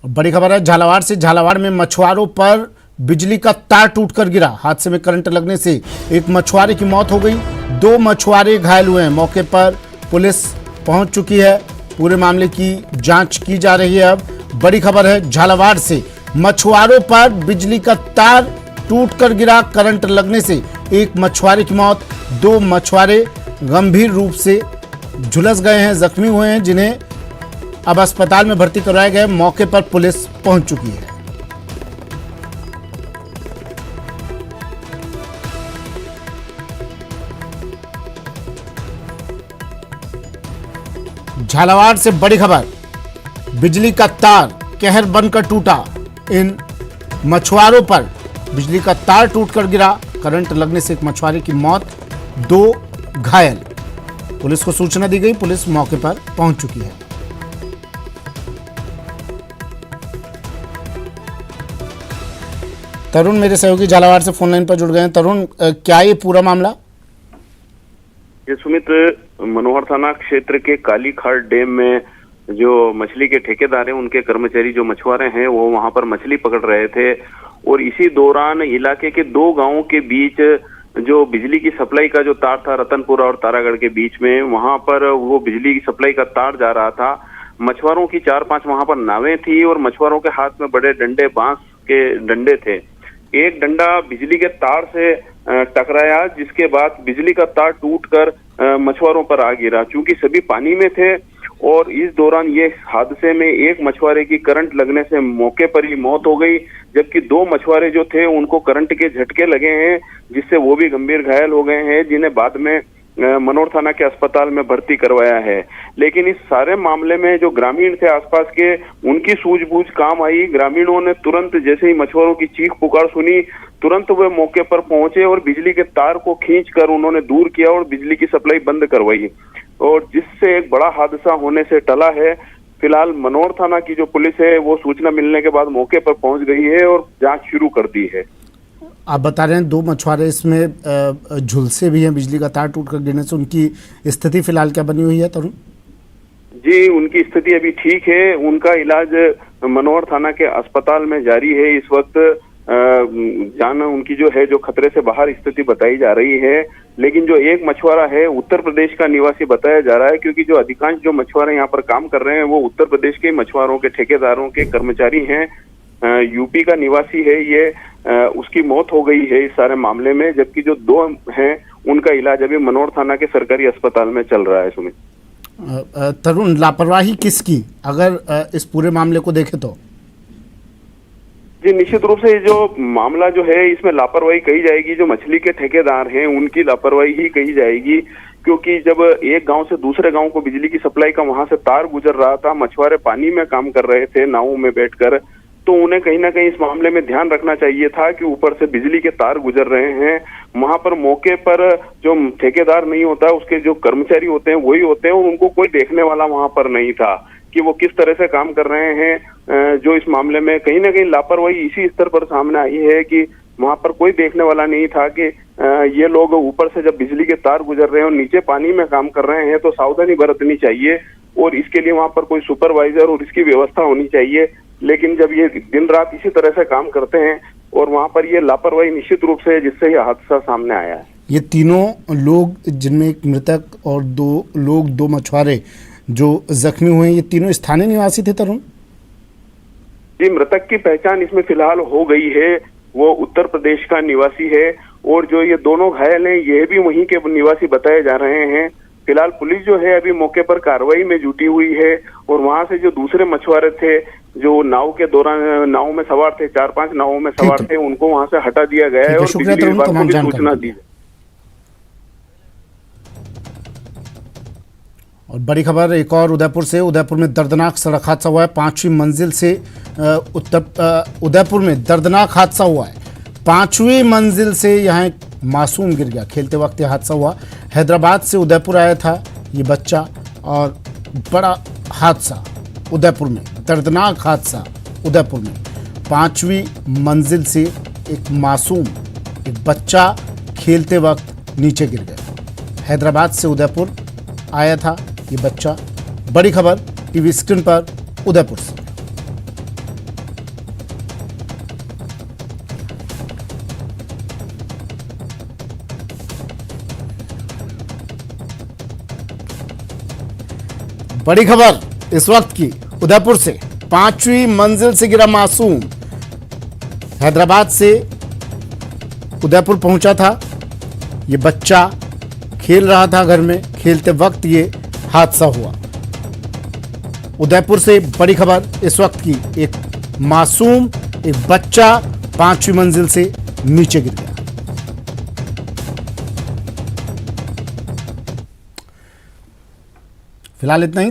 बड़ी खबर है झालावाड़ से। झालावाड़ में मछुआरों पर बिजली का तार टूटकर गिरा। हादसे में करंट लगने से एक मछुआरे की मौत हो गई, 2 मछुआरे घायल हुए हैं। मौके पर पुलिस पहुंच चुकी है, पूरे मामले की जांच की जा रही है। अब बड़ी खबर है झालावाड़ से, मछुआरों पर बिजली का तार टूटकर गिरा। करंट लगने से एक मछुआरे की मौत, 2 मछुआरे गंभीर रूप से झुलस गए हैं, जख्मी हुए हैं, जिन्हें अब अस्पताल में भर्ती करवाया गया। मौके पर पुलिस पहुंच चुकी है। झालावाड़ से बड़ी खबर, बिजली का तार कहर बनकर टूटा। इन मछुआरों पर बिजली का तार टूटकर गिरा। करंट लगने से एक मछुआरे की मौत, 2 घायल। पुलिस को सूचना दी गई, पुलिस मौके पर पहुंच चुकी है। तरुण मेरे सहयोगी झालावाड़ से फोन लाइन पर जुड़ गए हैं। तरुण, क्या ये पूरा मामला? ये सुमित, मनोहर थाना क्षेत्र के काली खाड़ डैम में जो मछली के ठेकेदार हैं, उनके कर्मचारी जो मछुआरे हैं वो वहां पर मछली पकड़ रहे थे और इसी दौरान इलाके के 2 गांवों के बीच जो बिजली की सप्लाई का जो तार था, रतनपुरा और तारागढ़ के बीच में, वहां पर वो बिजली की सप्लाई का तार जा रहा था। मछुआरों की 4-5 वहां पर नावें थी और मछुआरों के हाथ में बड़े डंडे, बांस के डंडे थे। एक डंडा बिजली के तार से टकराया, जिसके बाद बिजली का तार टूटकर मछुआरों पर आ गिरा। चूंकि सभी पानी में थे और इस दौरान ये हादसे में एक मछुआरे की करंट लगने से मौके पर ही मौत हो गई, जबकि 2 मछुआरे जो थे उनको करंट के झटके लगे हैं, जिससे वो भी गंभीर घायल हो गए हैं, जिन्हें बाद में मनोहर थाना के अस्पताल में भर्ती करवाया है। लेकिन इस सारे मामले में जो ग्रामीण थे आसपास के, उनकी सूझबूझ काम आई। ग्रामीणों ने तुरंत जैसे ही मछुआरों की चीख पुकार सुनी, तुरंत वे मौके पर पहुंचे और बिजली के तार को खींचकर उन्होंने दूर किया और बिजली की सप्लाई बंद करवाई, और जिससे एक बड़ा हादसा होने से टला है। फिलहाल मनोहर थाना की जो पुलिस है वो सूचना मिलने के बाद मौके पर पहुंच गई है और जांच शुरू कर दी है। आप बता रहे हैं 2 मछुआरे इसमें झुलसे भी हैं बिजली का तार टूटकर गिरने से। उनकी स्थिति फिलहाल क्या बनी हुई है तरुण? जी, उनकी स्थिति अभी ठीक है। उनका इलाज मनोहर थाना के अस्पताल में जारी है। इस वक्त जान उनकी जो है, जो खतरे से बाहर स्थिति बताई जा रही है। लेकिन जो एक मछुआरा है उत्तर प्रदेश का निवासी बताया जा रहा है, क्योंकि जो अधिकांश जो मछुआरे यहाँ पर काम कर रहे हैं वो उत्तर प्रदेश के मछुआरों के ठेकेदारों के कर्मचारी हैं। यूपी का निवासी है ये, उसकी मौत हो गई है इस सारे मामले में, जबकि जो 2 हैं उनका इलाज अभी मनोहर थाना के सरकारी अस्पताल में चल रहा है। सुमित, तरुण, लापरवाही किसकी अगर इस पूरे मामले को देखें तो? जी, निश्चित रूप से जो मामला जो है इसमें लापरवाही कही जाएगी। जो मछली के ठेकेदार हैं उनकी लापरवाही ही कही जाएगी, क्योंकि जब एक गांव से दूसरे गांव को बिजली की सप्लाई का वहां से तार गुजर रहा था, मछुआरे पानी में काम कर रहे थे नावों में बैठकर, तो उन्हें कहीं ना कहीं इस मामले में ध्यान रखना चाहिए था कि ऊपर से बिजली के तार गुजर रहे हैं। वहां पर मौके पर जो ठेकेदार नहीं होता, उसके जो कर्मचारी होते हैं वही होते हैं, और उनको कोई देखने वाला वहां पर नहीं था कि वो किस तरह से काम कर रहे हैं। जो इस मामले में कहीं ना कहीं लापरवाही इसी स्तर पर सामने आई है कि वहां पर कोई देखने वाला नहीं था कि ये लोग ऊपर से जब बिजली के तार गुजर रहे हैं और नीचे पानी में काम कर रहे हैं तो सावधानी बरतनी चाहिए, और इसके लिए वहां पर कोई सुपरवाइजर और इसकी व्यवस्था होनी चाहिए। लेकिन जब ये दिन रात इसी तरह से काम करते हैं और वहां पर ये लापरवाही निश्चित रूप से जिससे ये हादसा सामने आया है। ये तीनों लोग, जिनमें एक मृतक और 2 मछुआरे जो जख्मी हुए हैं, ये तीनों स्थानीय निवासी थे तरुण? जी, मृतक की पहचान इसमें फिलहाल हो गई है, वो उत्तर प्रदेश का निवासी है, और जो ये दोनों घायल हैं ये भी वहीं के निवासी बताए जा रहे हैं। फिलहाल पुलिस जो है अभी मौके पर कार्रवाई में जुटी हुई है, और वहां से जो दूसरे मछुआरे थे जो नाव के दौरान नाव में सवार थे, 4-5 नावों में सवार थे, उनको वहां से हटा दिया गया है और बिजली विभाग को भी सूचना दी है। और बड़ी खबर एक और उदयपुर से। उदयपुर में दर्दनाक सड़क हादसा हुआ है। 5वीं मंजिल से उदयपुर में दर्दनाक हादसा हुआ है। 5वीं मंजिल से यहाँ एक मासूम गिर गया। खेलते वक्त यह हादसा हुआ। हैदराबाद से उदयपुर आया था ये बच्चा, और बड़ा हादसा उदयपुर में, दर्दनाक हादसा उदयपुर में। 5वीं मंजिल से एक मासूम, एक बच्चा खेलते वक्त नीचे गिर गया। हैदराबाद से उदयपुर आया था ये बच्चा। बड़ी खबर टीवी स्क्रीन पर उदयपुर से। बड़ी खबर इस वक्त की उदयपुर से, 5वीं मंजिल से गिरा मासूम। हैदराबाद से उदयपुर पहुंचा था ये बच्चा, खेल रहा था घर में, खेलते वक्त ये हादसा हुआ। उदयपुर से बड़ी खबर इस वक्त की, एक मासूम, एक बच्चा 5वीं मंजिल से नीचे गिर गया। फिलहाल इतना ही।